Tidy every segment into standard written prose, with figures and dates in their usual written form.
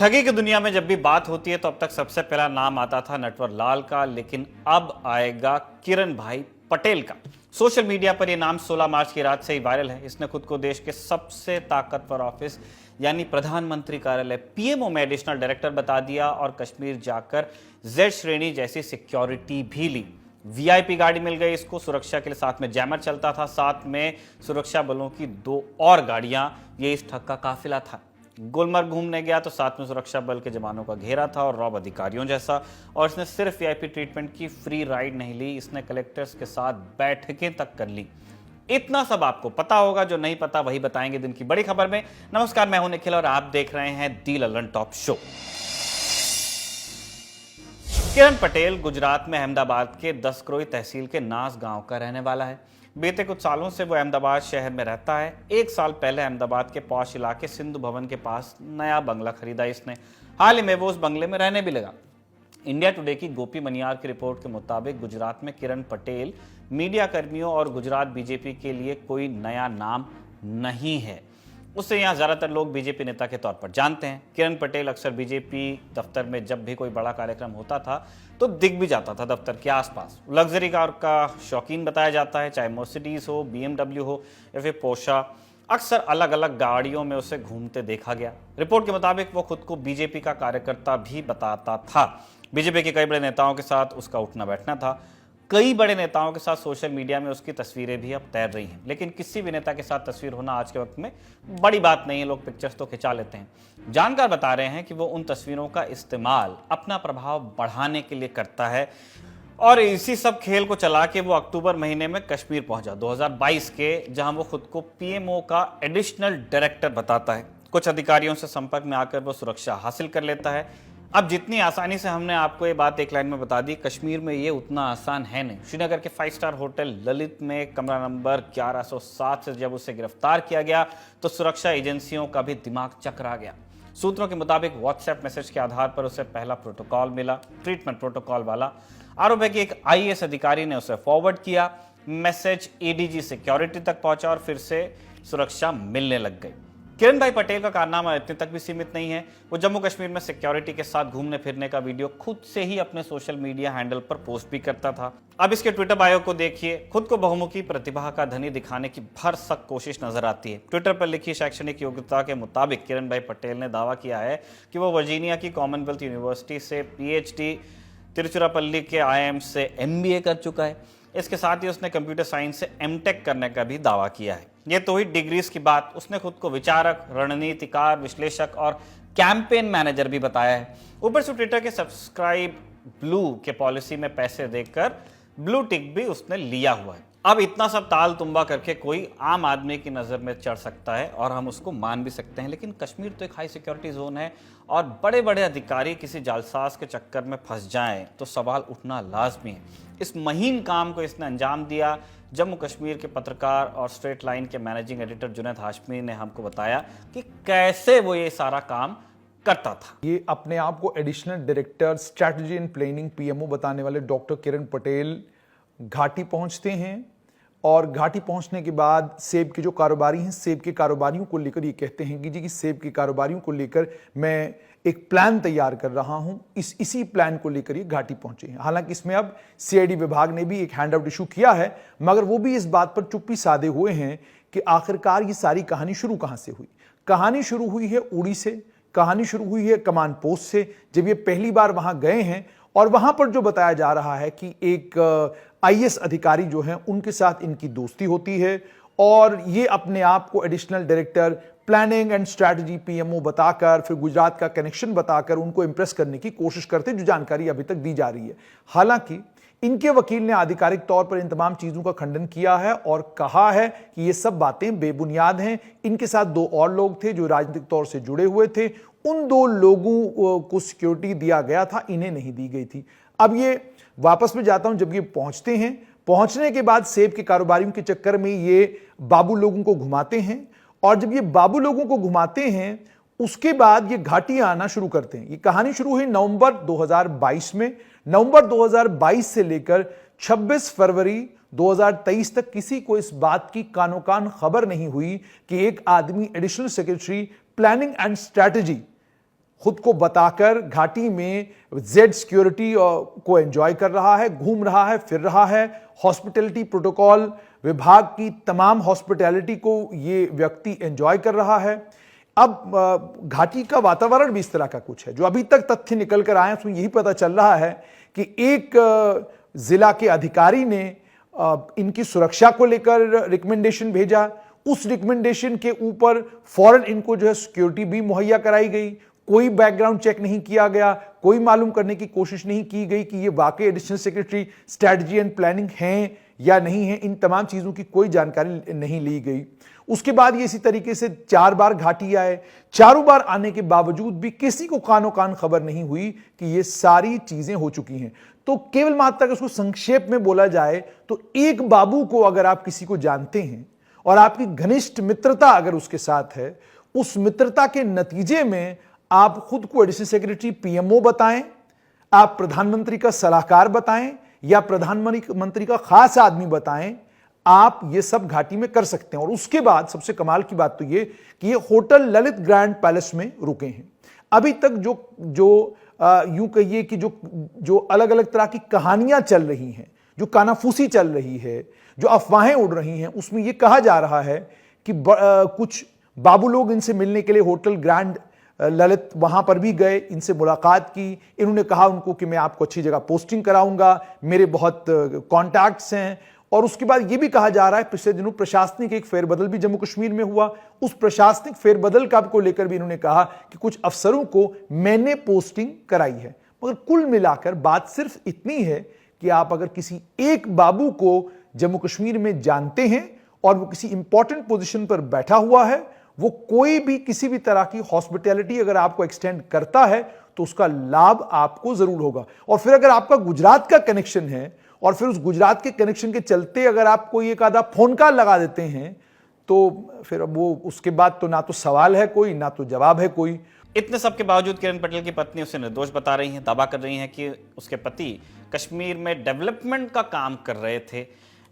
ठगी की दुनिया में जब भी बात होती है तो अब तक सबसे पहला नाम आता था नटवर लाल का, लेकिन अब आएगा किरण भाई पटेल का। सोशल मीडिया पर यह नाम 16 मार्च की रात से ही वायरल है। इसने खुद को देश के सबसे ताकतवर ऑफिस यानी प्रधानमंत्री कार्यालय पीएमओ में एडिशनल डायरेक्टर बता दिया और कश्मीर जाकर जेड श्रेणी जैसी सिक्योरिटी भी ली। वीआईपी गाड़ी मिल गई इसको, सुरक्षा के लिए साथ में जैमर चलता था, साथ में सुरक्षा बलों की 2 और गाड़ियां। ये इस ठग का काफिला था। गुलमर्ग घूमने गया तो साथ में सुरक्षा बल के जवानों का घेरा था और रॉब अधिकारियों जैसा। और इसने सिर्फ वीआईपी ट्रीटमेंट की फ्री राइड नहीं ली, इसने कलेक्टर्स के साथ बैठकें तक कर ली। इतना सब आपको पता होगा, जो नहीं पता वही बताएंगे दिन की बड़ी खबर में। नमस्कार, मैं हूं निखिल और आप देख रहे हैं दी ललन टॉप शो। किरण पटेल गुजरात में अहमदाबाद के दसक्रोई तहसील के नास गांव का रहने वाला है। बीते कुछ सालों से वो अहमदाबाद शहर में रहता है। 1 साल पहले अहमदाबाद के पॉश इलाके सिंधु भवन के पास नया बंगला खरीदा इसने। हाल ही में वो उस बंगले में रहने भी लगा। इंडिया टुडे की गोपी मनियार की रिपोर्ट के मुताबिक गुजरात में किरण पटेल मीडिया कर्मियों और गुजरात बीजेपी के लिए कोई नया नाम नहीं है। उससे यहाँ ज्यादातर लोग बीजेपी नेता के तौर पर जानते हैं। किरण पटेल अक्सर बीजेपी दफ्तर में जब भी कोई बड़ा कार्यक्रम होता था तो दिख भी जाता था दफ्तर के आसपास। लग्जरी कार का शौकीन बताया जाता है, चाहे मर्सिडीज हो, बीएमडब्ल्यू हो या फिर पोर्शा। अक्सर अलग अलग गाड़ियों में उसे घूमते देखा गया। रिपोर्ट के मुताबिक वो खुद को बीजेपी का कार्यकर्ता भी बताता था। बीजेपी के कई बड़े नेताओं के साथ उसका उठना बैठना था। कई बड़े नेताओं के साथ सोशल मीडिया में उसकी तस्वीरें भी अब तैर रही हैं। लेकिन किसी भी नेता के साथ तस्वीर होना आज के वक्त में बड़ी बात नहीं है, लोग पिक्चर्स तो खिंचा लेते हैं। जानकार बता रहे हैं कि वो उन तस्वीरों का इस्तेमाल अपना प्रभाव बढ़ाने के लिए करता है और इसी सब खेल को चला के वो अक्टूबर महीने में कश्मीर पहुंचा 2022 के, जहां वो खुद को पीएमओ का एडिशनल डायरेक्टर बताता है। कुछ अधिकारियों से संपर्क में आकर वो सुरक्षा हासिल कर लेता है। अब जितनी आसानी से हमने आपको ये बात एक लाइन में बता दी, कश्मीर में ये उतना आसान है नहीं। श्रीनगर के 5 स्टार होटल ललित में कमरा नंबर 1107 से जब उसे गिरफ्तार किया गया तो सुरक्षा एजेंसियों का भी दिमाग चकरा गया। सूत्रों के मुताबिक व्हाट्सएप मैसेज के आधार पर उसे पहला प्रोटोकॉल मिला, ट्रीटमेंट प्रोटोकॉल वाला। आरोप है कि एक आईएएस अधिकारी ने उसे फॉरवर्ड किया। मैसेज एडीजी सिक्योरिटी तक पहुंचा और फिर से सुरक्षा मिलने लग गई। किरण भाई पटेल का कारनामा इतने तक भी सीमित नहीं है। वो जम्मू कश्मीर में सिक्योरिटी के साथ घूमने फिरने का वीडियो खुद से ही अपने सोशल मीडिया हैंडल पर पोस्ट भी करता था। अब इसके ट्विटर बायो को देखिए, खुद को बहुमुखी प्रतिभा का धनी दिखाने की भरसक कोशिश नजर आती है। ट्विटर पर लिखी शैक्षणिक योग्यता के मुताबिक किरण भाई पटेल ने दावा किया है कि वो वर्जीनिया की कॉमनवेल्थ यूनिवर्सिटी से पीएचडी, तिरुचिरापल्ली के आईआईएम से एमबीए कर चुका है। इसके साथ ही उसने कंप्यूटर साइंस से एमटेक करने का भी दावा किया है। ये तो हुई डिग्रीज की बात। उसने खुद को विचारक, रणनीतिकार, विश्लेषक और कैंपेन मैनेजर भी बताया है। ऊपर से ट्विटर के सब्सक्राइब ब्लू के पॉलिसी में पैसे देकर ब्लू टिक भी उसने लिया हुआ है। अब इतना सब ताल तुंबा करके कोई आम आदमी की नज़र में चढ़ सकता है और हम उसको मान भी सकते हैं, लेकिन कश्मीर तो एक हाई सिक्योरिटी जोन है और बड़े बड़े अधिकारी किसी जालसाज के चक्कर में फंस जाएं तो सवाल उठना लाजमी है। इस महीन काम को इसने अंजाम दिया। जम्मू कश्मीर के पत्रकार और स्ट्रेट लाइन के मैनेजिंग एडिटर जुनैद हाशमी ने हमको बताया कि कैसे वो ये सारा काम करता था। ये अपने आप को additional director strategy and planning PMO बताने वाले डॉक्टर किरण पटेल घाटी पहुंचते हैं और घाटी पहुंचने के बाद सेब के जो कारोबारी हैं, सेब के कारोबारियों को लेकर ये कहते हैं कि जी कि सेब के कारोबारियों को लेकर मैं एक प्लान तैयार कर रहा हूं। इसी प्लान को लेकर ये घाटी पहुंचे हैं। हालांकि इसमें अब सीआईडी विभाग ने भी एक हैंडआउट इशू किया है, मगर वो भी इस बात पर चुप्पी साधे हुए हैं कि आखिरकार ये सारी कहानी शुरू कहां से हुई। कहानी शुरू हुई है उड़ी से, कहानी शुरू हुई है कमान पोस्ट से। जब ये पहली बार वहां गए हैं और वहां पर जो बताया जा रहा है कि एक आईएएस अधिकारी जो हैं उनके साथ इनकी दोस्ती होती है और ये अपने आप को additional director planning and strategy PMO बताकर, फिर गुजरात का कनेक्शन बताकर उनको इंप्रेस करने की कोशिश करते, जो जानकारी अभी तक दी जा रही है। हालांकि इनके वकील ने आधिकारिक तौर पर इन तमाम चीजों का खंडन किया है और कहा है कि ये सब बातें बेबुनियाद हैं। इनके साथ 2 और लोग थे जो राजनीतिक तौर से जुड़े हुए थे, उन 2 लोगों को सिक्योरिटी दिया गया था, इन्हें नहीं दी गई थी। अब ये वापस में जाता हूं, जब ये पहुंचते हैं, पहुंचने के बाद सेब के कारोबारियों के चक्कर में ये बाबू लोगों को घुमाते हैं और जब ये बाबू लोगों को घुमाते हैं उसके बाद ये घाटी आना शुरू करते हैं। ये कहानी शुरू हुई नवंबर 2022 में। नवंबर 2022 से लेकर 26 फरवरी 2023 तक किसी को इस बात की कानो कान खबर नहीं हुई कि एक आदमी additional secretary planning and strategy खुद को बताकर घाटी में जेड सिक्योरिटी को एंजॉय कर रहा है, घूम रहा है, फिर रहा है। हॉस्पिटैलिटी प्रोटोकॉल विभाग की तमाम हॉस्पिटैलिटी को ये व्यक्ति एंजॉय कर रहा है। अब घाटी का वातावरण भी इस तरह का कुछ है। जो अभी तक तथ्य निकल कर आए उसमें यही पता चल रहा है कि एक जिला के अधिकारी ने इनकी सुरक्षा को लेकर रिकमेंडेशन भेजा। उस रिकमेंडेशन के ऊपर फौरन इनको जो है सिक्योरिटी भी मुहैया कराई गई। कोई बैकग्राउंड चेक नहीं किया गया, कोई मालूम करने की कोशिश नहीं की गई कि ये वाकई additional secretary strategy and planning हैं या नहीं है। इन तमाम चीजों की कोई जानकारी नहीं ली गई। उसके बाद ये इसी तरीके से 4 बार घाटी आए। चारों बार आने के बावजूद भी किसी को कानो कान खबर नहीं हुई कि ये सारी चीजें हो चुकी हैं। तो केवल मात्र अगर उसको संक्षेप में बोला जाए तो एक बाबू को अगर आप किसी को जानते हैं और आपकी घनिष्ठ मित्रता अगर उसके साथ है, उस मित्रता के नतीजे में आप खुद को एडिशनल सेक्रेटरी पीएमओ बताएं, आप प्रधानमंत्री का सलाहकार बताएं या प्रधानमंत्री का खास आदमी बताएं, आप ये सब घाटी में कर सकते हैं। और उसके बाद सबसे कमाल की बात तो ये कि ये होटल ललित ग्रैंड पैलेस में रुके हैं। अभी तक जो यूं कहिए कि जो अलग अलग तरह की कहानियां चल रही हैं, जो कानाफूसी चल रही है, जो अफवाहें उड़ रही हैं, उसमें यह कहा जा रहा है कि कुछ बाबू लोग इनसे मिलने के लिए होटल ग्रैंड ललित वहां पर भी गए, इनसे मुलाकात की। इन्होंने कहा उनको कि मैं आपको अच्छी जगह पोस्टिंग कराऊंगा, मेरे बहुत कॉन्टैक्ट्स हैं। और उसके बाद यह भी कहा जा रहा है पिछले दिनों प्रशासनिक एक फेरबदल भी जम्मू कश्मीर में हुआ। उस प्रशासनिक फेरबदल को लेकर भी इन्होंने कहा कि कुछ अफसरों को मैंने पोस्टिंग कराई है। मगर कुल मिलाकर बात सिर्फ इतनी है कि आप अगर किसी एक बाबू को जम्मू कश्मीर में जानते हैं और वो किसी इंपॉर्टेंट पोजीशन पर बैठा हुआ है, वो कोई भी किसी भी तरह की हॉस्पिटैलिटी अगर आपको एक्सटेंड करता है तो उसका लाभ आपको जरूर होगा। और फिर अगर आपका गुजरात का कनेक्शन है और फिर उस गुजरात के कनेक्शन के चलते अगर आप कोई एक आधा फोन कॉल लगा देते हैं तो फिर अब वो उसके बाद तो ना तो सवाल है कोई, ना तो जवाब है कोई। इतने सब के बावजूद किरण पटेल की पत्नी उसे निर्दोष बता रही हैं, दावा कर रही हैं कि उसके पति कश्मीर में डेवलपमेंट का काम कर रहे थे।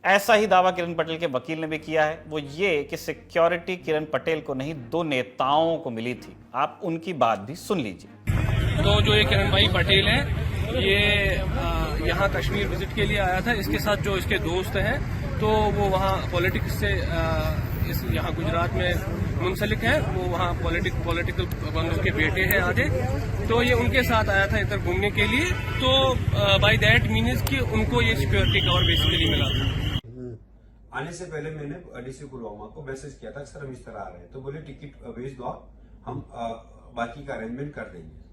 ऐसा ही दावा किरण पटेल के वकील ने भी किया है। वो ये कि सिक्योरिटी किरण पटेल को नहीं, 2 नेताओं को मिली थी। आप उनकी बात भी सुन लीजिए। तो जो ये किरण भाई पटेल है, ये यहाँ कश्मीर विजिट के लिए आया था। इसके साथ जो इसके दोस्त हैं तो वो वहाँ पॉलिटिक्स से इस यहाँ गुजरात में मुंसलिक है। वो वहाँ पॉलिटिकल के बेटे हैं आधे, तो ये उनके साथ आया था इधर घूमने के लिए। तो बाय दैट मीन्स कि उनको ये सिक्योरिटी कवर बेसिकली मिला था। आने से पहले मैंने डीसी पुलवामा को मैसेज किया था सर हम इस तरह आ रहे हैं, तो बोले टिकट भेज दो आप, हम बाकी का अरेंजमेंट कर देंगे।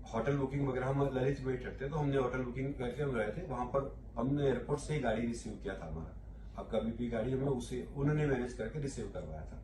होटल बुकिंग वगैरह हम ललित में करते, तो हमने होटल बुकिंग करके हम रहे थे वहां पर। हमने एयरपोर्ट से ही गाड़ी रिसीव किया था हमारा, आपका बीपी गाड़ी हमें उसे उन्होंने मैनेज करके रिसीव करवाया था।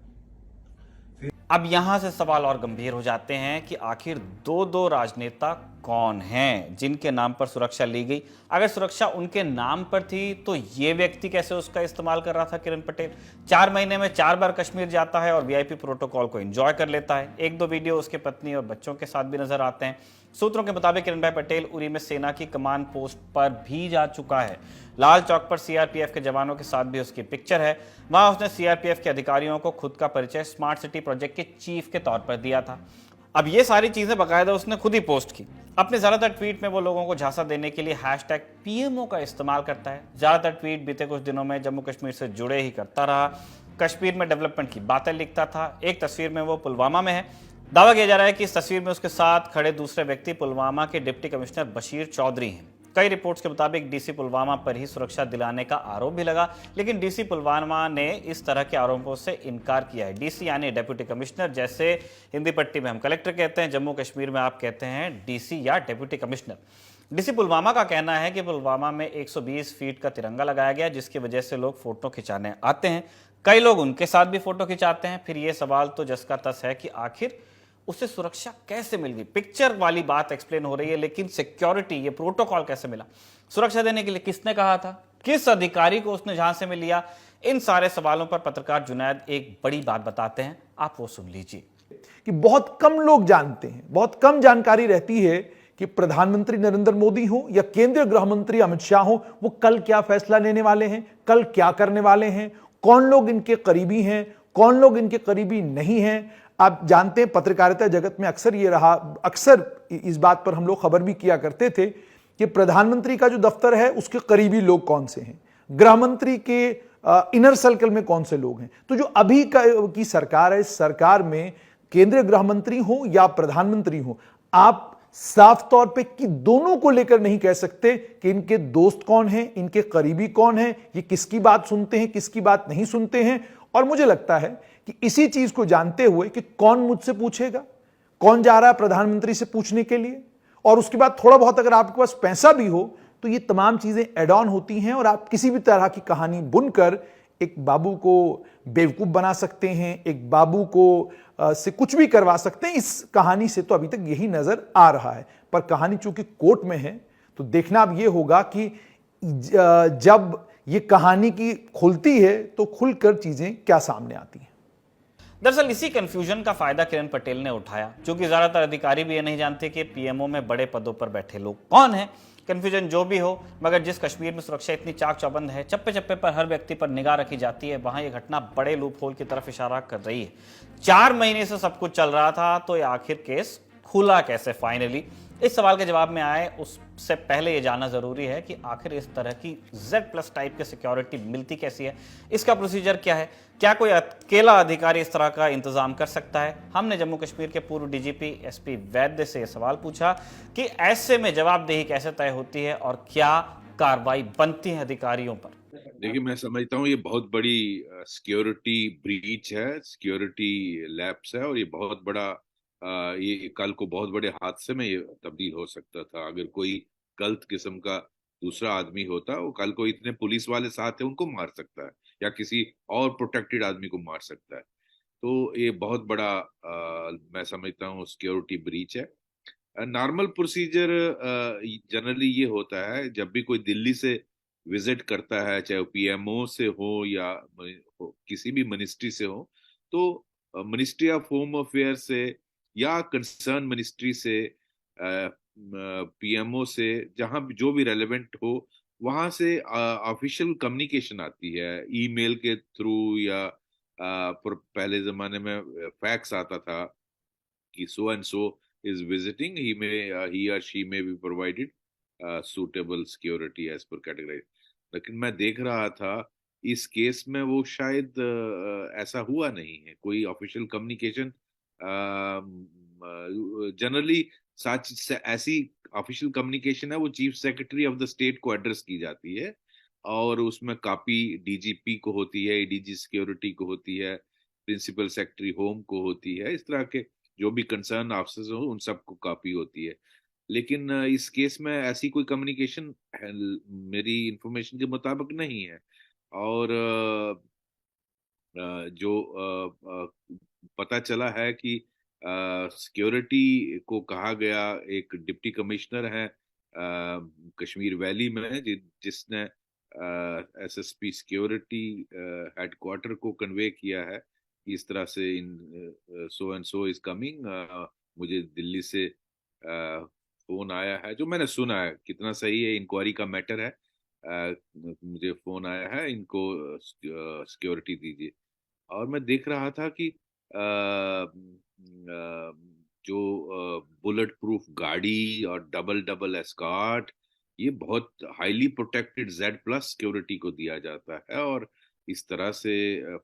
अब यहां से सवाल और गंभीर हो जाते हैं कि आखिर 2 राजनेता कौन हैं जिनके नाम पर सुरक्षा ली गई। अगर सुरक्षा उनके नाम पर थी तो ये व्यक्ति कैसे उसका इस्तेमाल कर रहा था किरण पटेल। 4 महीने में 4 बार कश्मीर जाता है और वीआईपी प्रोटोकॉल को एंजॉय कर लेता है। 1-2 वीडियो उसके पत्नी और बच्चों के साथ भी नजर आते हैं। सूत्रों के मुताबिक किरण भाई पटेल उरी में सेना की कमान पोस्ट पर भी जा चुका है। लाल चौक पर सीआरपीएफ के जवानों के साथ भी उसकी पिक्चर है। वहां उसने सीआरपीएफ के अधिकारियों को खुद का परिचय स्मार्ट सिटी प्रोजेक्ट के चीफ के तौर पर दिया था। अब ये सारी चीजें बाकायदा उसने खुद ही पोस्ट की। अपने ज्यादातर ट्वीट में वो लोगों को झांसा देने के लिए #PMO का इस्तेमाल करता है। ज्यादातर ट्वीट बीते कुछ दिनों में जम्मू कश्मीर से जुड़े ही करता रहा। कश्मीर में डेवलपमेंट की बातें लिखता था। एक तस्वीर में वो पुलवामा में है। दावा किया जा रहा है कि इस तस्वीर में उसके साथ खड़े दूसरे व्यक्ति पुलवामा के डिप्टी कमिश्नर बशीर चौधरी हैं। कई रिपोर्ट्स के मुताबिक डीसी पुलवामा पर ही सुरक्षा दिलाने का आरोप भी लगा, लेकिन डीसी पुलवामा ने इस तरह के आरोपों से इनकार किया है। डीसी यानी डेप्यूटी कमिश्नर, जैसे हिंदी पट्टी में हम कलेक्टर कहते हैं, जम्मू कश्मीर में आप कहते हैं डीसी या डेप्यूटी कमिश्नर। डीसी पुलवामा का कहना है कि पुलवामा में 120 फीट का तिरंगा लगाया गया, जिसकी वजह से लोग फोटो खिंचाने आते हैं। कई लोग उनके साथ भी फोटो खिंचाते हैं। फिर ये सवाल तो जस का तस है कि आखिर उसे सुरक्षा कैसे मिल गई। पिक्चर वाली बात एक्सप्लेन हो रही है, लेकिन सिक्योरिटी, ये प्रोटोकॉल कैसे मिला? सुरक्षा देने के लिए किसने कहा था? किस अधिकारी को उसने झांसे में लिया? इन सारे सवालों पर पत्रकार जुनैद एक बड़ी बात बताते हैं, आप वो सुन लीजिए। कि बहुत कम लोग जानते हैं, बहुत कम जानकारी रहती है कि प्रधानमंत्री नरेंद्र मोदी हो या केंद्रीय गृह मंत्री अमित शाह हो, वो कल क्या फैसला लेने वाले हैं, कल क्या करने वाले हैं, कौन लोग इनके करीबी हैं, कौन लोग इनके करीबी नहीं हैं। आप जानते हैं पत्रकारिता जगत में अक्सर ये रहा, अक्सर इस बात पर हम लोग खबर भी किया करते थे कि प्रधानमंत्री का जो दफ्तर है उसके करीबी लोग कौन से हैं, गृह मंत्री के इनर सर्कल में कौन से लोग हैं। तो जो अभी की सरकार है, इस सरकार में केंद्रीय गृह मंत्री हो या प्रधानमंत्री हो, आप साफ तौर पे कि दोनों को लेकर नहीं कह सकते कि इनके दोस्त कौन हैं, इनके करीबी कौन हैं, ये किसकी बात सुनते हैं, किसकी बात नहीं सुनते हैं। और मुझे लगता है कि इसी चीज को जानते हुए कि कौन मुझसे पूछेगा, कौन जा रहा है प्रधानमंत्री से पूछने के लिए, और उसके बाद थोड़ा बहुत अगर आपके पास पैसा भी हो तो ये तमाम चीजें एड ऑन होती हैं और आप किसी भी तरह की कहानी बुनकर एक बाबू को बेवकूफ बना सकते हैं, एक बाबू को से कुछ भी करवा सकते हैं। इस कहानी से तो अभी तक यही नजर आ रहा है, पर कहानी चूंकि कोर्ट में है तो देखना अब यह होगा कि जब ये कहानी की खुलती है तो खुलकर चीजें क्या सामने आती हैं। दरअसल इसी कंफ्यूजन का फायदा किरण पटेल ने उठाया, क्योंकि ज्यादातर अधिकारी भी ये नहीं जानते कि पीएमओ में बड़े पदों पर बैठे लोग कौन हैं। कंफ्यूजन जो भी हो, मगर जिस कश्मीर में सुरक्षा इतनी चाक चौबंद है, चप्पे चप्पे पर हर व्यक्ति पर निगाह रखी जाती है, वहां ये घटना बड़े लूप होल की तरफ इशारा कर रही है। 4 महीने से सब कुछ चल रहा था, तो ये आखिर केस खुला कैसे फाइनली? इस सवाल के जवाब में आए उससे पहले ये जानना जरूरी है कि आखिर इस तरह की Z+ टाइप की सिक्योरिटी मिलती कैसी है, इसका प्रोसीजर क्या है, क्या कोई अकेला अधिकारी इस तरह का इंतजाम कर सकता है। हमने जम्मू कश्मीर के पूर्व डीजीपी SP वैद्य से यह सवाल पूछा कि ऐसे में जवाबदेही कैसे तय होती है और क्या कार्रवाई बनती है अधिकारियों पर। देखिए, मैं समझता हूँ ये बहुत बड़ी सिक्योरिटी ब्रीच है, सिक्योरिटी लैप्स है, और ये बहुत बड़ा ये कल को बहुत बड़े हादसे में ये तब्दील हो सकता था। अगर कोई गलत किस्म का दूसरा आदमी होता, वो कल को इतने पुलिस वाले साथ है उनको मार सकता है या किसी और प्रोटेक्टेड आदमी को मार सकता है। तो ये बहुत बड़ा मैं समझता हूँ सिक्योरिटी ब्रीच है। नॉर्मल प्रोसीजर जनरली ये होता है, जब भी कोई दिल्ली से विजिट करता है, चाहे वो पीएमओ से हो या किसी भी मिनिस्ट्री से हो, तो मिनिस्ट्री ऑफ होम अफेयर से या कंसर्न मिनिस्ट्री से, पीएमओ से, जहां जो भी रेलेवेंट हो, वहां से ऑफिशियल कम्युनिकेशन आती है ईमेल के थ्रू, या पहले जमाने में फैक्स आता था कि सो and so is visiting, he or she may be provided suitable security as per category। लेकिन मैं देख रहा था इस केस में वो शायद ऐसा हुआ नहीं है, कोई ऑफिशियल कम्युनिकेशन। जनरली ऐसी ऑफिशियल कम्युनिकेशन है वो chief secretary of the state को एड्रेस की जाती है, और उसमें कॉपी डीजीपी को होती है, एडीजी सिक्योरिटी को होती है, प्रिंसिपल सेक्रेटरी होम को होती है, इस तरह के जो भी कंसर्न ऑफिसर्स हो उन सबको कॉपी होती है। लेकिन इस केस में ऐसी कोई कम्युनिकेशन मेरी इंफॉर्मेशन के मुताबिक नहीं है। और जो पता चला है कि सिक्योरिटी को कहा गया, एक डिप्टी कमिश्नर है कश्मीर वैली में, जिसने एसएसपी सिक्योरिटी हेडक्वार्टर को कन्वे किया है इस तरह से, in so and so is coming. मुझे दिल्ली से फोन आया है, जो मैंने सुना है, कितना सही है इंक्वायरी का मैटर है। मुझे फोन आया है, इनको सिक्योरिटी दीजिए। और मैं देख रहा था कि जो बुलेट प्रूफ गाड़ी और डबल एस्कॉर्ट, ये बहुत हाईली प्रोटेक्टेड Z+ सिक्योरिटी को दिया जाता है, और इस तरह से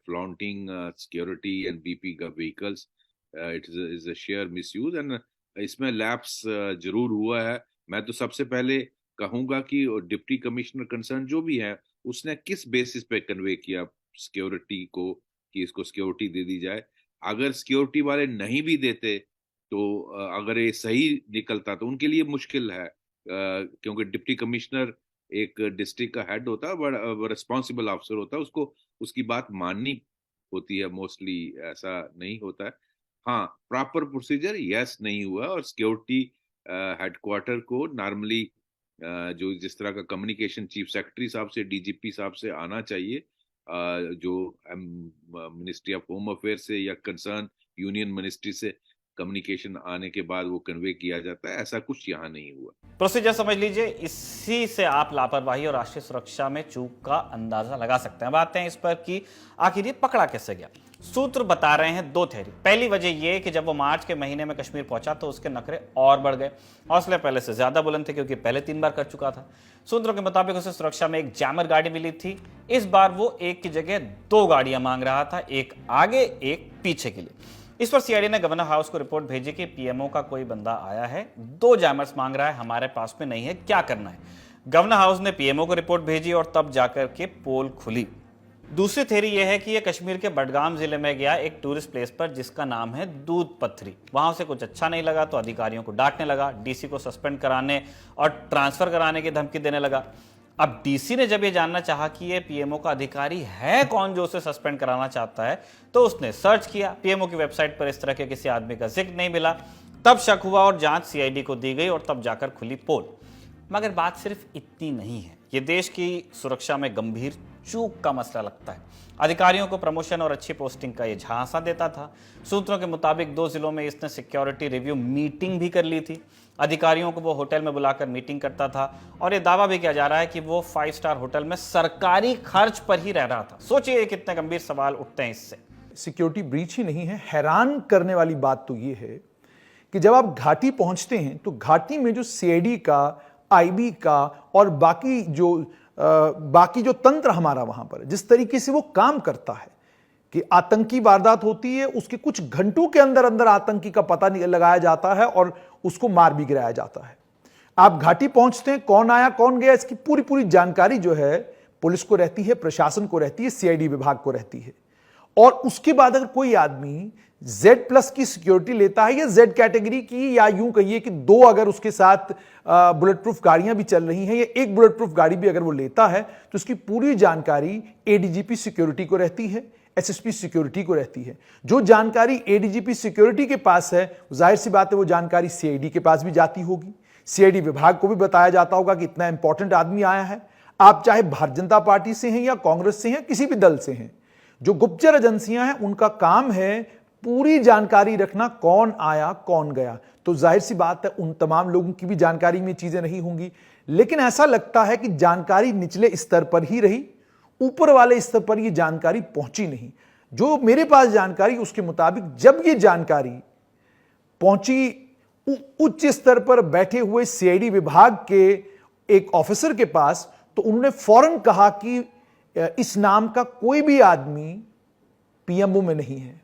फ्लॉन्टिंग सिक्योरिटी एंड बीपी का vehicles, it is a share misuse, and इसमें लैप्स जरूर हुआ है। मैं तो सबसे पहले कहूंगा कि डिप्टी कमिश्नर कंसर्न जो भी है, उसने किस बेसिस पे कन्वे किया सिक्योरिटी को कि इसको सिक्योरिटी दे दी जाए। अगर सिक्योरिटी वाले नहीं भी देते, तो अगर ये सही निकलता तो उनके लिए मुश्किल है, क्योंकि डिप्टी कमिश्नर एक डिस्ट्रिक्ट का हेड होता है, बड़ा रिस्पॉन्सिबल ऑफिसर होता है, उसको उसकी बात माननी होती है। मोस्टली ऐसा नहीं होता है। हाँ, प्रॉपर प्रोसीजर यस नहीं हुआ, और सिक्योरिटी हेडक्वार्टर को नॉर्मली जो जिस तरह का कम्युनिकेशन चीफ सेक्रेटरी साहब से, डीजीपी साहब से आना चाहिए, जो मिनिस्ट्री ऑफ होम अफेयर से या कंसर्न यूनियन मिनिस्ट्री से, कम्युनिकेशन आने के बाद वो कन्वे किया जाता है, ऐसा कुछ यहाँ नहीं हुआ। प्रोसीजर समझ लीजिए, इसी से आप लापरवाही और राष्ट्रीय सुरक्षा में चूक का अंदाजा लगा सकते हैं। बात है इस पर कि आखिर ये पकड़ा कैसे गया। सूत्र बता रहे हैं दो थ्योरी। पहली वजह यह कि जब वो मार्च के महीने में कश्मीर पहुंचा तो उसके नखरे और बढ़ गए, हौसले पहले से ज्यादा बुलंद थे क्योंकि पहले 3 बार कर चुका था। सूत्रों के मुताबिक उसे सुरक्षा में एक जैमर गाड़ी मिली थी। इस बार वो एक की जगह 2 गाड़ियां मांग रहा था, एक आगे एक पीछे के लिए। इस पर सीआईडी ने गवर्नर हाउस को रिपोर्ट भेजी कि पीएमओ का कोई बंदा आया है, 2 जैमर्स मांग रहा है, हमारे पास में नहीं है, क्या करना है। गवर्नर हाउस ने पीएमओ को रिपोर्ट भेजी और तब जाकर के पोल खुली। दूसरी थ्योरी यह है कि यह कश्मीर के बडगाम जिले में गया एक टूरिस्ट प्लेस पर जिसका नाम है दूध पथरी। वहां उसे कुछ अच्छा नहीं लगा तो अधिकारियों को डांटने लगा, डीसी को सस्पेंड कराने और ट्रांसफर कराने की धमकी देने लगा। अब डीसी ने जब ये जानना चाहा कि ये पीएमओ का अधिकारी है कौन जो उसे सस्पेंड कराना चाहता है, तो उसने सर्च किया। पीएमओ की वेबसाइट पर इस तरह के किसी आदमी का जिक्र नहीं मिला। तब शक हुआ और जांच सीआईडी को दी गई और तब जाकर खुली पोल। मगर बात सिर्फ इतनी नहीं है, ये देश की सुरक्षा में गंभीर चूक का मसला लगता है। अधिकारियों को प्रमोशन और अच्छी पोस्टिंग का ये झांसा देता था। सूत्रों के मुताबिक 2 जिलों में इसने सिक्योरिटी रिव्यू मीटिंग भी कर ली थी। अधिकारियों को वो होटल में बुलाकर मीटिंग करता था और ये दावा भी किया जा रहा है कि वो 5 स्टार होटल में सरकारी खर्च पर ही रह रहा था। सोचिए कितने गंभीर सवाल उठते हैं इससे। सिक्योरिटी ब्रीच ही नहीं है, हैरान करने वाली बात तो ये है कि जब आप घाटी पहुंचते हैं तो घाटी में जो सीआईडी का, आईबी का और बाकी जो तंत्र हमारा वहां पर जिस तरीके से वो काम करता है कि आतंकी वारदात होती है, उसके कुछ घंटों के अंदर अंदर आतंकी का पता लगाया जाता है और उसको मार भी गिराया जाता है। आप घाटी पहुंचते हैं, कौन आया कौन गया इसकी पूरी पूरी जानकारी जो है पुलिस को रहती है, प्रशासन को रहती है, सीआईडी विभाग को रहती है। और उसके बाद अगर कोई आदमी Z+ की सिक्योरिटी लेता है या Z कैटेगरी की, या यूं कहिए कि 2 अगर उसके साथ बुलेट प्रूफ गाड़ियां भी चल रही हैं या एक बुलेट प्रूफ गाड़ी भी अगर वो लेता है, तो उसकी पूरी जानकारी एडीजीपी सिक्योरिटी को रहती है, एसएसपी सिक्योरिटी को रहती है। जो जानकारी एडीजीपी सिक्योरिटी के पास है, जाहिर सी बात है वो जानकारी सीआईडी के पास भी जाती होगी। सीआईडी विभाग को भी बताया जाता होगा कि इतना इंपॉर्टेंट आदमी आया है। आप चाहे भारतीय जनता पार्टी से हैं या कांग्रेस से हैं, किसी भी दल से हैं, जो गुप्तचर एजेंसियां हैं उनका काम है पूरी जानकारी रखना, कौन आया कौन गया। तो जाहिर सी बात है उन तमाम लोगों की भी जानकारी में चीजें नहीं होंगी। लेकिन ऐसा लगता है कि जानकारी निचले स्तर पर ही रही, ऊपर वाले स्तर पर यह जानकारी पहुंची नहीं। जो मेरे पास जानकारी उसके मुताबिक जब यह जानकारी पहुंची उच्च स्तर पर बैठे हुए सीआईडी विभाग के एक ऑफिसर के पास, तो उन्होंने फौरन कहा कि इस नाम का कोई भी आदमी पीएमओ में नहीं है।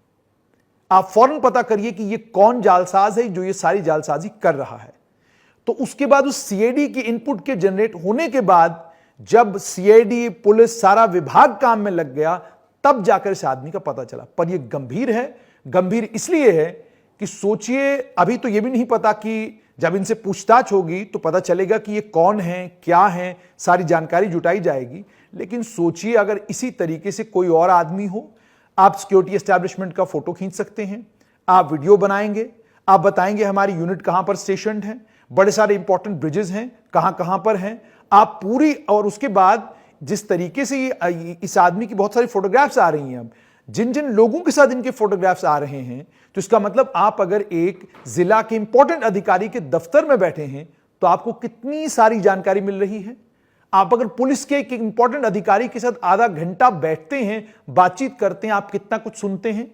आप फौरन पता करिए कि यह कौन जालसाज है जो ये सारी जालसाजी कर रहा है। तो उसके बाद उस सीआईडी के इनपुट के जनरेट होने के बाद जब सीआईडी, पुलिस, सारा विभाग काम में लग गया, तब जाकर इस आदमी का पता चला। पर यह गंभीर है। गंभीर इसलिए है कि सोचिए, अभी तो यह भी नहीं पता कि जब इनसे पूछताछ होगी तो पता चलेगा कि ये कौन है, क्या है, सारी जानकारी जुटाई जाएगी। लेकिन सोचिए अगर इसी तरीके से कोई और आदमी हो, आप सिक्योरिटी एस्टैब्लिशमेंट का फोटो खींच सकते हैं, आप वीडियो बनाएंगे, आप बताएंगे हमारी यूनिट कहां पर स्टेशनड है, बड़े सारे इंपॉर्टेंट ब्रिजेस हैं, कहां कहां पर हैं, आप पूरी। और उसके बाद जिस तरीके से इस आदमी की बहुत सारी फोटोग्राफ्स आ रही हैं, अब जिन जिन लोगों के साथ इनके फोटोग्राफ्स आ रहे हैं, तो इसका मतलब आप अगर एक जिला के इंपॉर्टेंट अधिकारी के दफ्तर में बैठे हैं तो आपको कितनी सारी जानकारी मिल रही है। आप अगर पुलिस के एक इंपॉर्टेंट अधिकारी के साथ आधा घंटा बैठते हैं, बातचीत करते हैं, आप कितना कुछ सुनते हैं।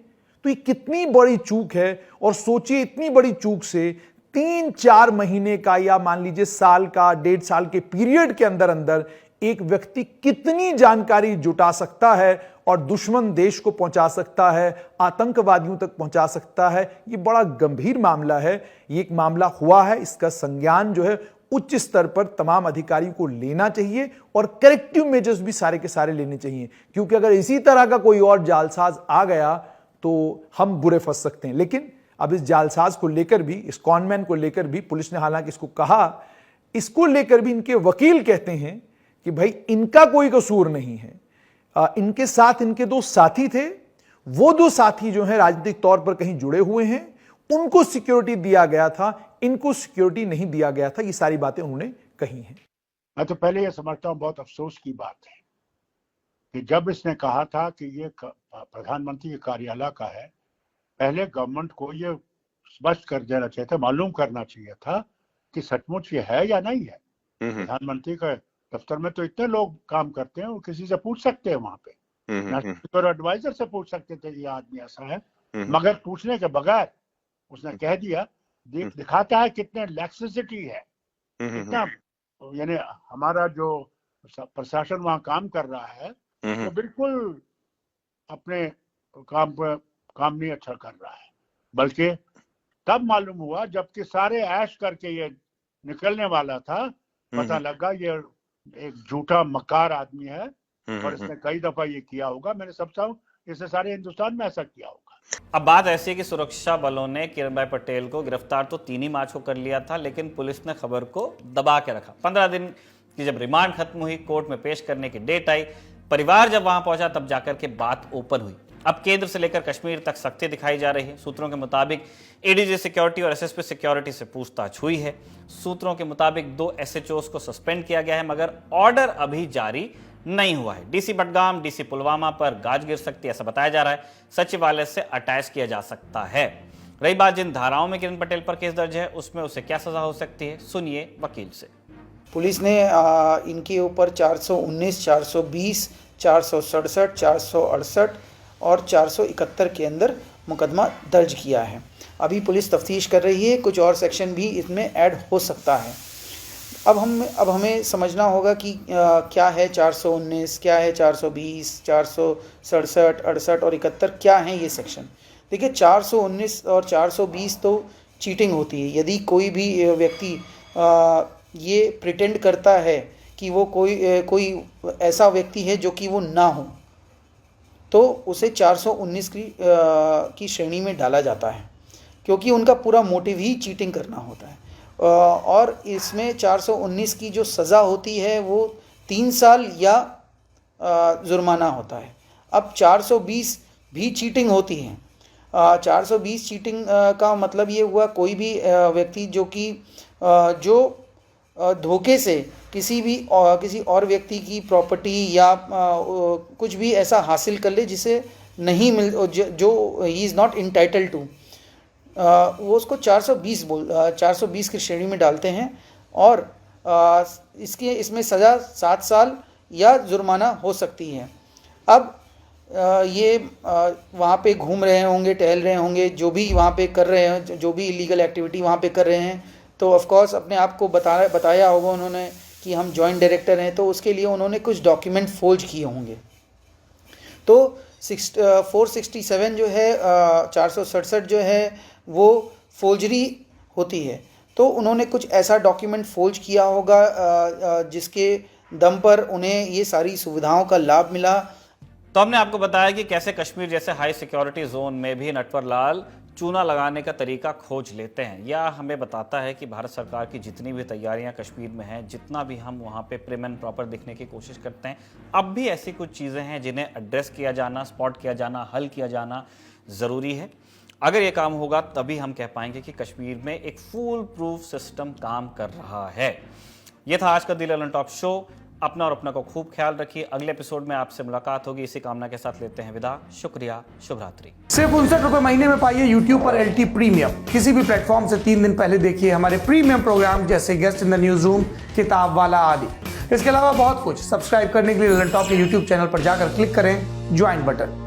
तो ये कितनी बड़ी चूक है। और सोचिए इतनी बड़ी चूक से 3-4 महीने का या मान लीजिए साल का, 1.5 साल के पीरियड के अंदर अंदर एक व्यक्ति कितनी जानकारी जुटा सकता है और दुश्मन देश को पहुंचा सकता है, आतंकवादियों तक पहुंचा सकता है। यह बड़ा गंभीर मामला है। यह एक मामला हुआ है, इसका संज्ञान जो है उच्च स्तर पर तमाम अधिकारियों को लेना चाहिए और करेक्टिव मेजर्स भी सारे के सारे लेने चाहिए। क्योंकि अगर इसी तरह का कोई और जालसाज आ गया तो हम बुरे फंस सकते हैं। लेकिन अब इस जालसाज को लेकर भी, इस कॉनमैन को लेकर भी पुलिस ने हालांकि इसको कहा, इसको लेकर भी इनके वकील कहते हैं कि भाई इनका कोई कसूर नहीं है। इनके साथ इनके 2 साथी थे, वो 2 साथी जो हैं राजनीतिक तौर पर कहीं जुड़े हुए हैं, उनको सिक्योरिटी दिया गया था, इनको सिक्योरिटी नहीं दिया गया था। ये सारी बातें उन्होंने कही हैं। मैं तो पहले यह समझता हूं बहुत अफसोस की बात है कि जब इसने कहा था कि ये प्रधानमंत्री के कार्यालय का है, पहले गवर्नमेंट को ये स्पष्ट कर देना चाहिए था, मालूम करना चाहिए था कि सचमुच ये है या नहीं है। प्रधानमंत्री के दफ्तर में तो इतने लोग काम करते हैं, वो किसी से पूछ सकते हैं, वहां पे नेशनल सिक्योरिटी एडवाइजर से पूछ सकते थे ये आदमी ऐसा है, मगर पूछने के बगैर उसने कह दिया। दिखाता है कितने लैक्सिसिटी है, कितना, यानी हमारा जो प्रशासन वहां काम कर रहा है वो बिल्कुल अपने काम नहीं अच्छा कर रहा है। बल्कि तब मालूम हुआ जबकि सारे ऐश करके ये निकलने वाला था, पता लगा ये एक झूठा मक्कार आदमी है और इसने कई दफा ये किया होगा। मैंने समझा इसने सारे हिंदुस्तान में ऐसा किया होगा। अब बात ऐसी है कि सुरक्षा बलों ने किरण भाई पटेल को गिरफ्तार तो 3 ही मार्च को कर लिया था, लेकिन पुलिस ने खबर को दबा के रखा। 15 दिन की जब रिमांड खत्म हुई, कोर्ट में पेश करने की डेट आई, परिवार जब वहां पहुंचा तब जाकर के बात ओपन हुई। अब केंद्र से लेकर कश्मीर तक सख्ती दिखाई जा रही है। सूत्रों के मुताबिक एडीजी सिक्योरिटी और एसएसपी सिक्योरिटी से पूछताछ हुई है। सूत्रों के मुताबिक 2 एसएचओस को सस्पेंड किया गया है, मगर ऑर्डर अभी जारी नहीं हुआ है। डीसी बडगाम, डीसी पुलवामा पर गाज गिर सकती है, ऐसा बताया जा रहा है। सचिवालय से अटैच किया जा सकता है। रही बात जिन धाराओं में किरण पटेल पर केस दर्ज है, उसमें उसे क्या सजा हो सकती है, सुनिए वकील से। पुलिस ने इनके ऊपर 419, 420, 467, 468 और 471 के अंदर मुकदमा दर्ज किया है। अभी पुलिस तफ्तीश कर रही है, कुछ और सेक्शन भी इसमें ऐड हो सकता है। अब हमें समझना होगा कि क्या है 419, क्या है 420, 467, 68 और 71, क्या है ये सेक्शन। देखिए 419 और 420 तो चीटिंग होती है। यदि कोई भी व्यक्ति ये प्रिटेंड करता है कि वो कोई ऐसा व्यक्ति है जो कि वो ना हो, तो उसे 419 की श्रेणी में डाला जाता है, क्योंकि उनका पूरा मोटिव ही चीटिंग करना होता है। और इसमें 419 की जो सज़ा होती है वो 3 साल या जुर्माना होता है। अब 420 भी चीटिंग होती है। 420 चीटिंग का मतलब ये हुआ कोई भी व्यक्ति जो धोखे से किसी और व्यक्ति की प्रॉपर्टी या कुछ भी ऐसा हासिल कर ले जिसे नहीं जो he is not entitled to, वो उसको 420 की श्रेणी में डालते हैं। और इसमें सज़ा 7 साल या जुर्माना हो सकती है। अब ये वहाँ पे घूम रहे होंगे, टहल रहे होंगे, जो भी वहाँ पे कर रहे हैं, जो भी इलीगल एक्टिविटी वहाँ पे कर रहे हैं, तो ऑफ कोर्स अपने आप को बताया होगा उन्होंने कि हम जॉइंट डायरेक्टर हैं, तो उसके लिए उन्होंने कुछ डॉक्यूमेंट फोर्ज किए होंगे। तो 467 जो है 467 जो है वो फोर्जरी होती है। तो उन्होंने कुछ ऐसा डॉक्यूमेंट फोर्ज किया होगा जिसके दम पर उन्हें ये सारी सुविधाओं का लाभ मिला। तो हमने आपको बताया कि कैसे कश्मीर जैसे हाई सिक्योरिटी जोन में भी नटवर लाल चूना लगाने का तरीका खोज लेते हैं। यह हमें बताता है कि भारत सरकार की जितनी भी तैयारियां कश्मीर में हैं, जितना भी हम वहां पे प्रिम एंड प्रॉपर दिखने की कोशिश करते हैं, अब भी ऐसी कुछ चीज़ें हैं जिन्हें एड्रेस किया जाना, स्पॉट किया जाना, हल किया जाना ज़रूरी है। अगर ये काम होगा तभी हम कह पाएंगे कि कश्मीर में एक फुल प्रूफ सिस्टम काम कर रहा है। यह था आज का दिल ललन टॉप शो। अपना और अपना को खूब ख्याल रखिए। अगले एपिसोड में आपसे मुलाकात होगी। इसी कामना के साथ लेते हैं विदा। शुक्रिया, शुभ रात्रि। सिर्फ 59 रुपए महीने में पाइए YouTube पर LT प्रीमियम। किसी भी प्लेटफॉर्म से 3 दिन पहले देखिए हमारे प्रीमियम प्रोग्राम जैसे guest in the news room, किताब वाला आदि। इसके अलावा बहुत कुछ। सब्सक्राइब करने के लिए ललन टॉप के YouTube चैनल पर जाकर क्लिक करें ज्वाइन बटन।